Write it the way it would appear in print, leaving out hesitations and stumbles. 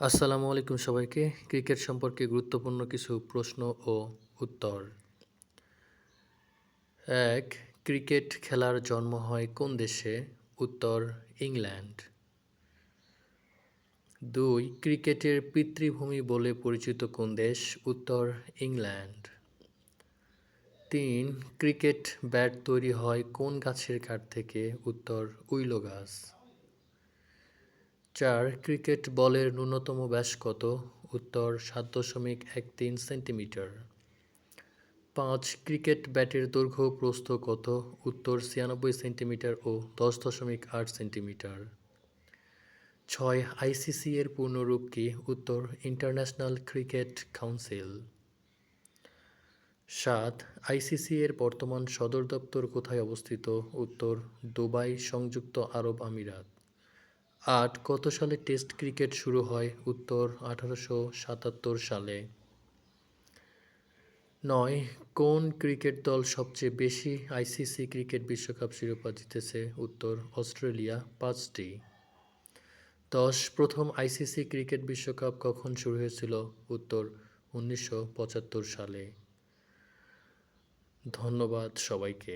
আসসালামু আলাইকুম সবাইকে। ক্রিকেট সম্পর্কে গুরুত্বপূর্ণ কিছু প্রশ্ন ও উত্তর। ১. ক্রিকেট খেলার জন্ম হয় কোন দেশে? উত্তর ইংল্যান্ড। ২. ক্রিকেটের পিতৃভূমি বলে পরিচিত কোন দেশ? উত্তর ইংল্যান্ড। ৩. ক্রিকেট ব্যাট তৈরি হয় কোন গাছের কাঠ থেকে? উত্তর উইলো গাছ। ৪. ক্রিকেট বলের ন্যূনতম ব্যাস কত? উত্তর ৭.১৩ সেন্টিমিটার। ৫. ক্রিকেট ব্যাটের দৈর্ঘ্য প্রস্থ কত? উত্তর ৯৬ সেন্টিমিটার ও ১০.৮ সেন্টিমিটার। ৬. আইসিসি এর পূর্ণরূপ কি? উত্তর ইন্টারন্যাশনাল ক্রিকেট কাউন্সিল। ৭. আইসিসি এর বর্তমান সদর দপ্তর কোথায় অবস্থিত? উত্তর দুবাই, সংযুক্ত আরব আমিরাত। ৮. কত সালে টেস্ট ক্রিকেট শুরু হয়? উত্তর ১৮৭৭ সালে। ৯. কোন ক্রিকেট দল সবচেয়ে বেশি আইসিসি ক্রিকেট বিশ্বকাপ শিরোপা জিতেছে? উত্তর অস্ট্রেলিয়া, ৫টি। ১০. প্রথম আইসিসি ক্রিকেট বিশ্বকাপ কখন শুরু হয়েছিল? উত্তর ১৯৭৫ সালে। ধন্যবাদ সবাইকে।